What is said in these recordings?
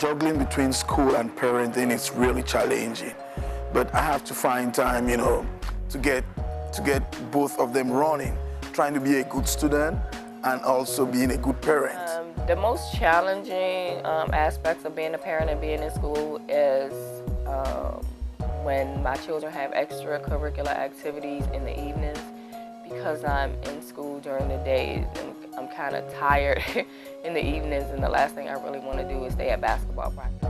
juggling between school and parenting is really challenging. But I have to find time, to get both of them running, trying to be a good student and also being a good parent. The most challenging aspects of being a parent and being in school is when my children have extracurricular activities in the evenings. Because I'm in school during the days and I'm kind of tired in the evenings, and the last thing I really want to do is stay at basketball practice.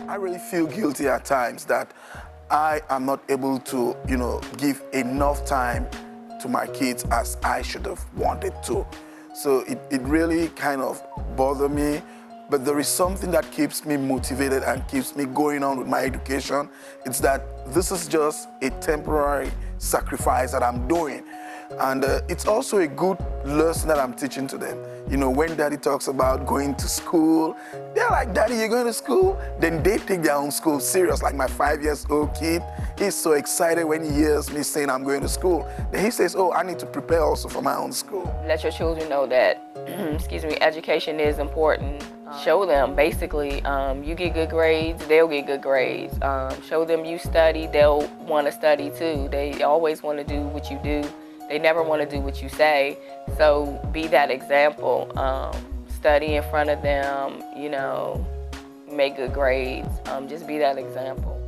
I really feel guilty at times that I am not able to, give enough time to my kids as I should have wanted to. So it really kind of bothered me. But there is something that keeps me motivated and keeps me going on with my education. It's that this is just a temporary sacrifice that I'm doing. And it's also a good lesson that I'm teaching to them. When Daddy talks about going to school, they're like, Daddy, you're going to school? Then they take their own school serious. Like my 5-year-old kid, he's so excited when he hears me saying I'm going to school. Then he says, oh, I need to prepare also for my own school. Let your children know that, education is important. Show them, basically, you get good grades, they'll get good grades. Show them you study, they'll want to study too. They always want to do what you do. They never want to do what you say. So be that example. Study in front of them, make good grades. Just be that example.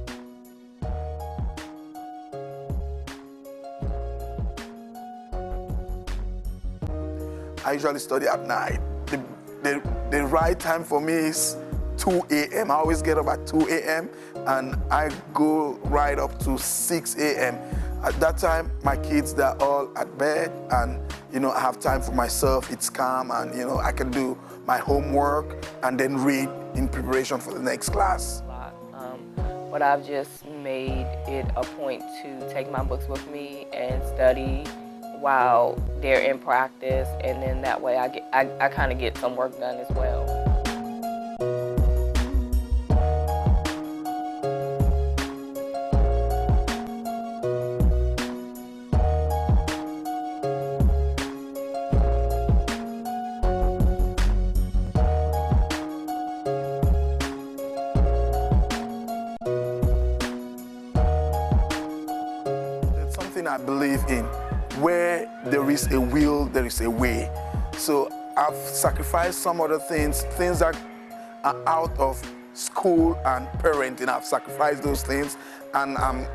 I usually study at night. The right time for me is 2 a.m. I always get up at 2 a.m. and I go right up to 6 a.m. At that time, my kids, they're all at bed, and I have time for myself. It's calm, and I can do my homework and then read in preparation for the next class. But I've just made it a point to take my books with me and study while they're in practice, and then that way I kind of get some work done as well. That's something I believe in. Where there is a will, there is a way. So I've sacrificed some other things that are out of school and parenting. I've sacrificed those things, and I'm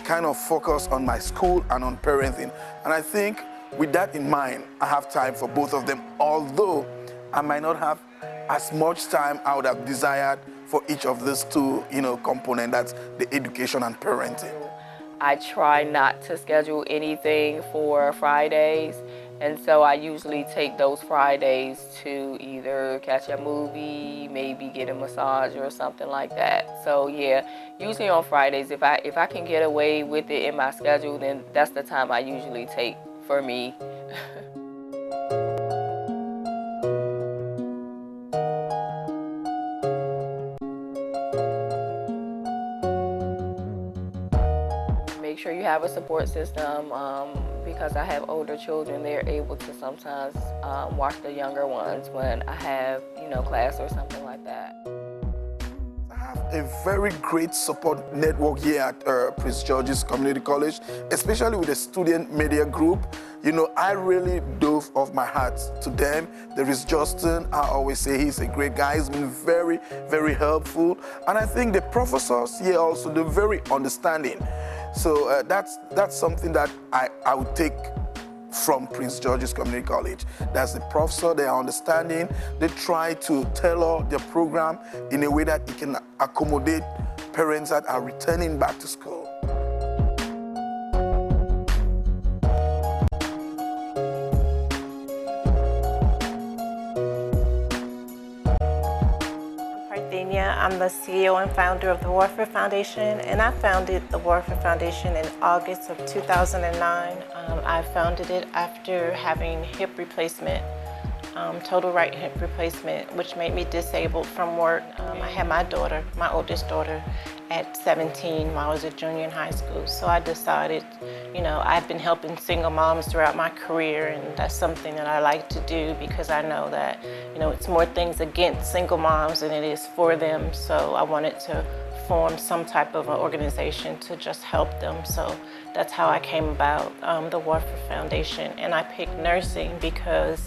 kind of focused on my school and on parenting. And I think with that in mind, I have time for both of them, although I might not have as much time I would have desired for each of these two, components, that's the education and parenting. I try not to schedule anything for Fridays, and so I usually take those Fridays to either catch a movie, maybe get a massage or something like that. So yeah, usually on Fridays, if I can get away with it in my schedule, then that's the time I usually take for me. Make sure you have a support system. Because I have older children, they're able to sometimes watch the younger ones when I have, class or something like that. I have a very great support network here at Prince George's Community College, especially with the student media group. I really dove off my heart to them. There is Justin. I always say he's a great guy. He's been very, very helpful. And I think the professors here also, they're very understanding. So that's something that I would take from Prince George's Community College. That's the professor, they are understanding. They try to tailor their program in a way that it can accommodate parents that are returning back to school. I'm the CEO and founder of the Warfare Foundation, and I founded the Warfare Foundation in August of 2009. I founded it after having hip replacement total right hip replacement, which made me disabled from work. I had my daughter, my oldest daughter, at 17 while I was a junior in high school. So I decided, I've been helping single moms throughout my career, and that's something that I like to do because I know that, it's more things against single moms than it is for them. So I wanted to form some type of an organization to just help them. So that's how I came about the Warfare Foundation. And I picked nursing because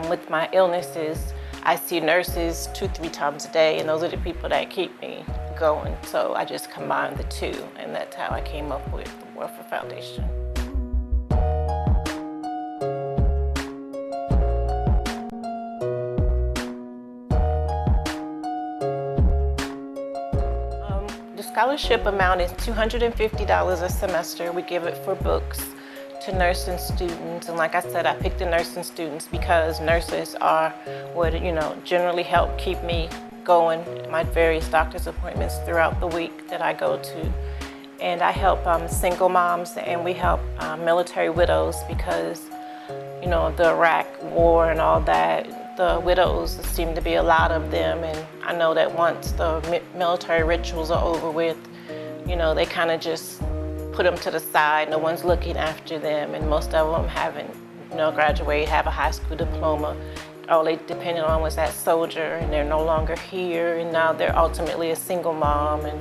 with my illnesses, I see nurses 2-3 times a day, and those are the people that keep me going. So I just combined the two, and that's how I came up with the Warfare Foundation. The scholarship amount is $250 a semester. We give it for books to nursing students, and like I said, I picked the nursing students because nurses are what generally help keep me going my various doctor's appointments throughout the week that I go to. And I help single moms, and we help military widows because the Iraq war and all that, the widows seem to be a lot of them, and I know that once the military rituals are over with, they kind of just put them to the side. No one's looking after them, and most of them haven't, graduated, have a high school diploma. All they depended on was that soldier, and they're no longer here, and now they're ultimately a single mom, and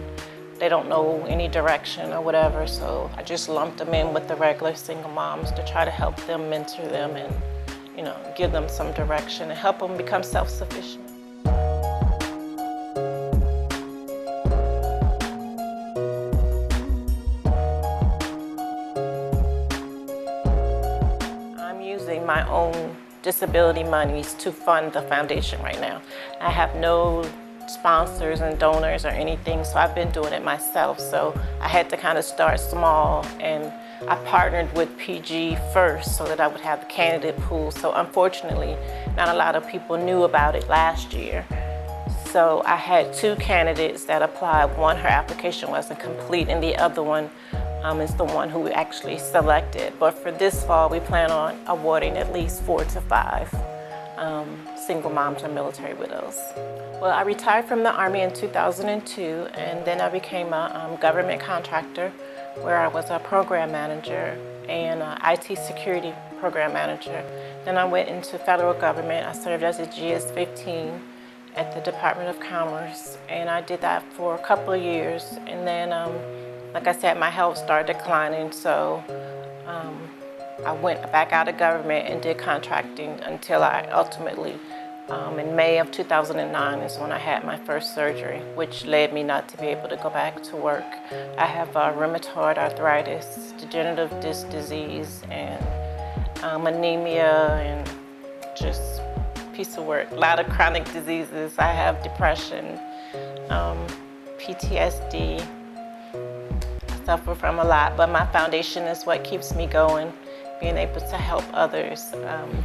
they don't know any direction or whatever. So I just lumped them in with the regular single moms to try to help them, mentor them, and give them some direction and help them become self-sufficient. My own disability monies to fund the foundation right now. I have no sponsors and donors or anything, so I've been doing it myself. So I had to kind of start small, and I partnered with PG first so that I would have the candidate pool. So unfortunately, not a lot of people knew about it last year. So I had 2 candidates that applied. One, her application wasn't complete, and the other one is the one who we actually selected. But for this fall, we plan on awarding at least 4 to 5 single moms or military widows. Well, I retired from the Army in 2002, and then I became a government contractor where I was a program manager and IT security program manager. Then I went into federal government. I served as a GS-15 at the Department of Commerce, and I did that for a couple of years. And then like I said, my health started declining, so I went back out of government and did contracting until I ultimately, in May of 2009 is when I had my first surgery, which led me not to be able to go back to work. I have rheumatoid arthritis, degenerative disc disease, and anemia, and just piece of work. A lot of chronic diseases. I have depression, PTSD. Suffer from a lot, but my foundation is what keeps me going. Being able to help others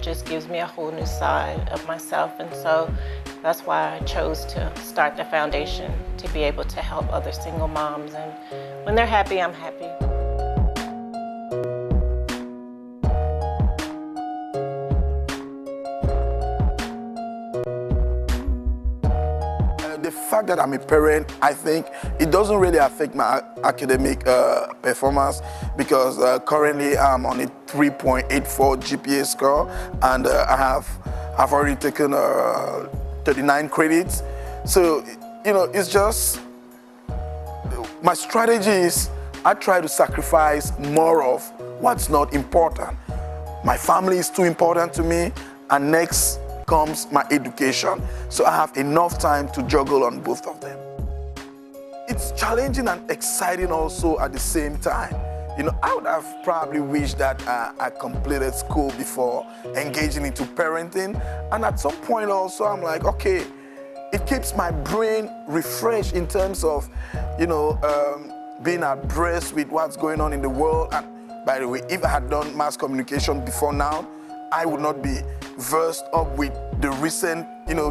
just gives me a whole new side of myself, and so that's why I chose to start the foundation, to be able to help other single moms, and when they're happy, I'm happy. The fact that I'm a parent, I think it doesn't really affect my academic performance because currently I'm on a 3.84 GPA score, and I've already taken 39 credits. So, it's just, my strategy is I try to sacrifice more of what's not important. My family is too important to me, and next comes my education. So I have enough time to juggle on both of them. It's challenging and exciting also at the same time. I would have probably wished that I completed school before engaging into parenting. And at some point also, I'm like, okay, it keeps my brain refreshed in terms of, being abreast with what's going on in the world. And by the way, if I had done mass communication before now, I would not be versed up with the recent,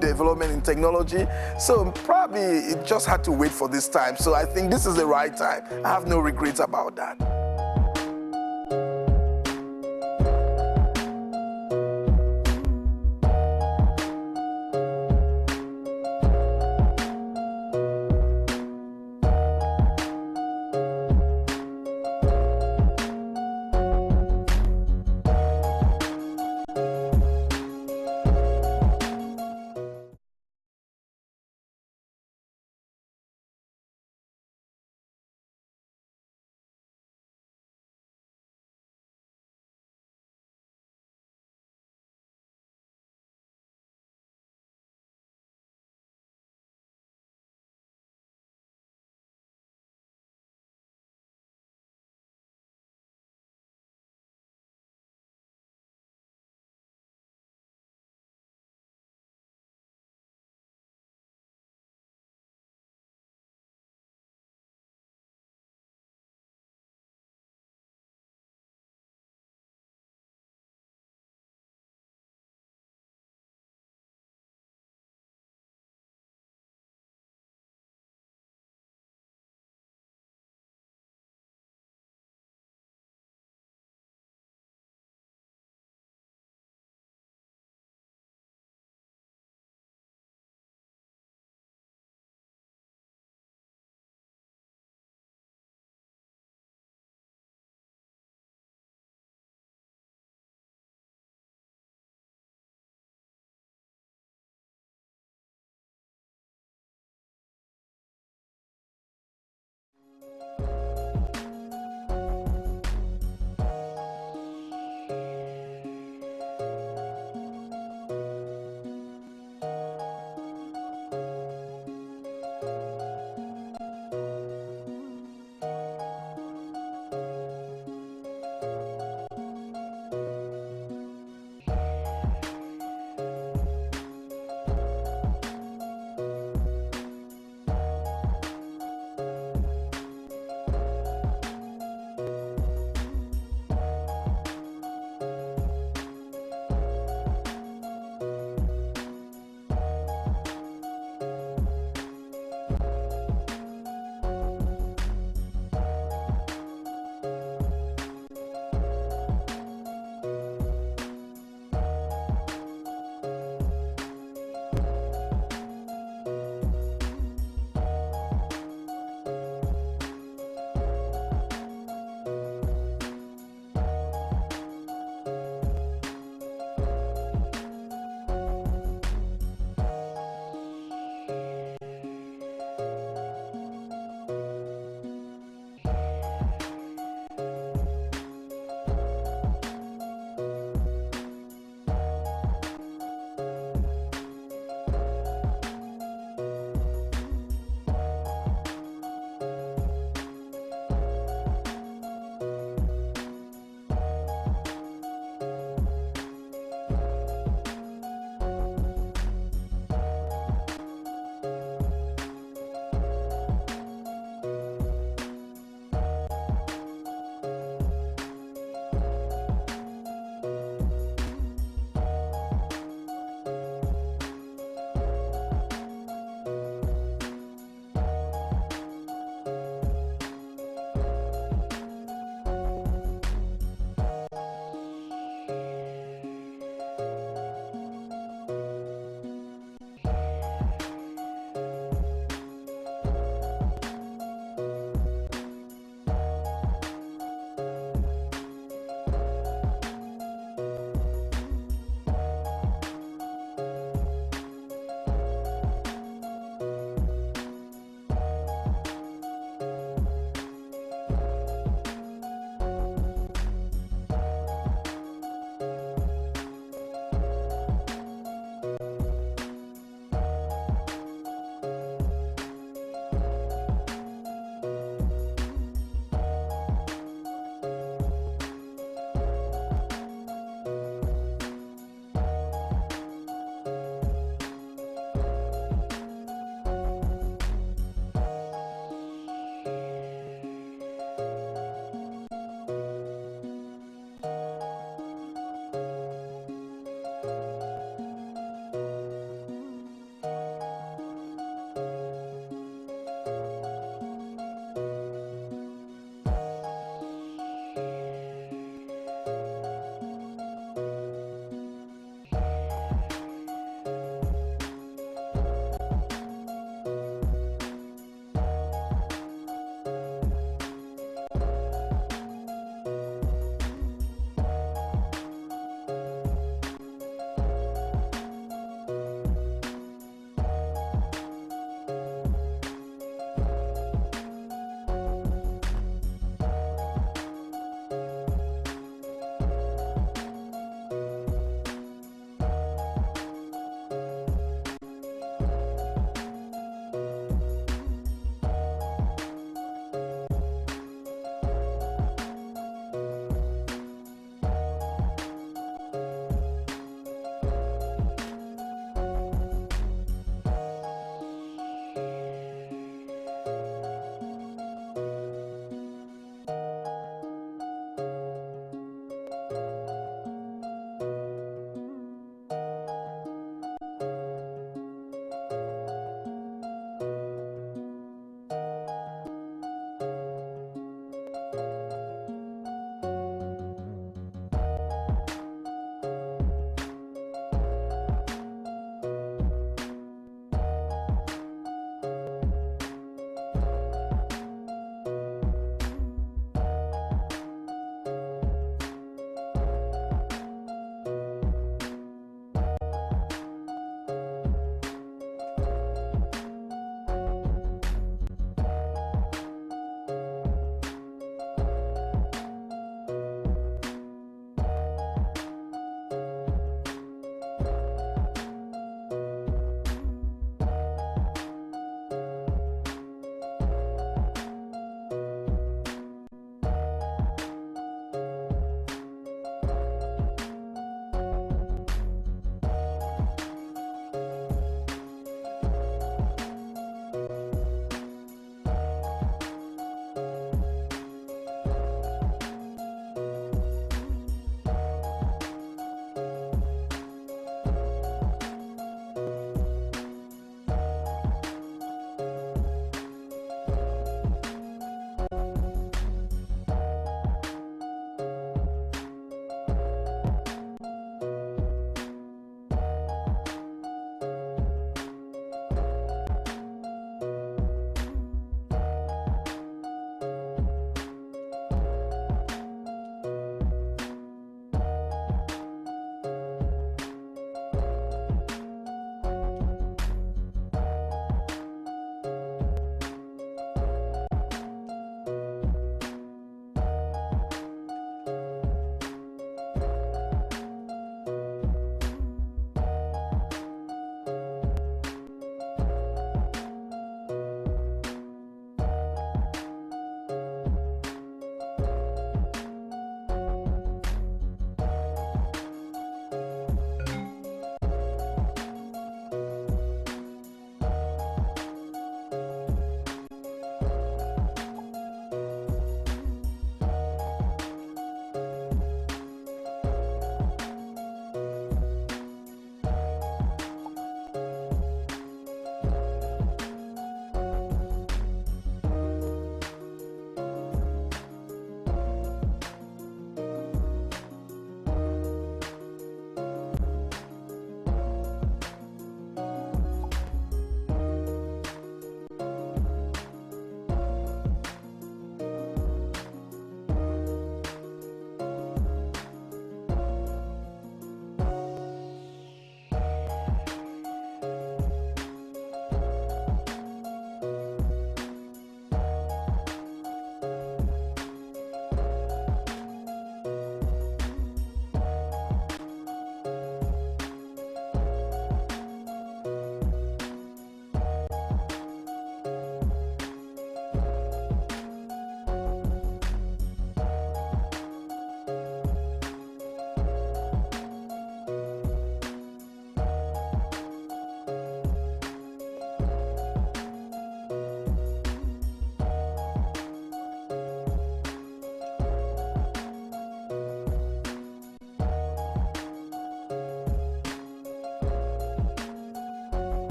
development in technology. So probably it just had to wait for this time. So I think this is the right time. I have no regrets about that.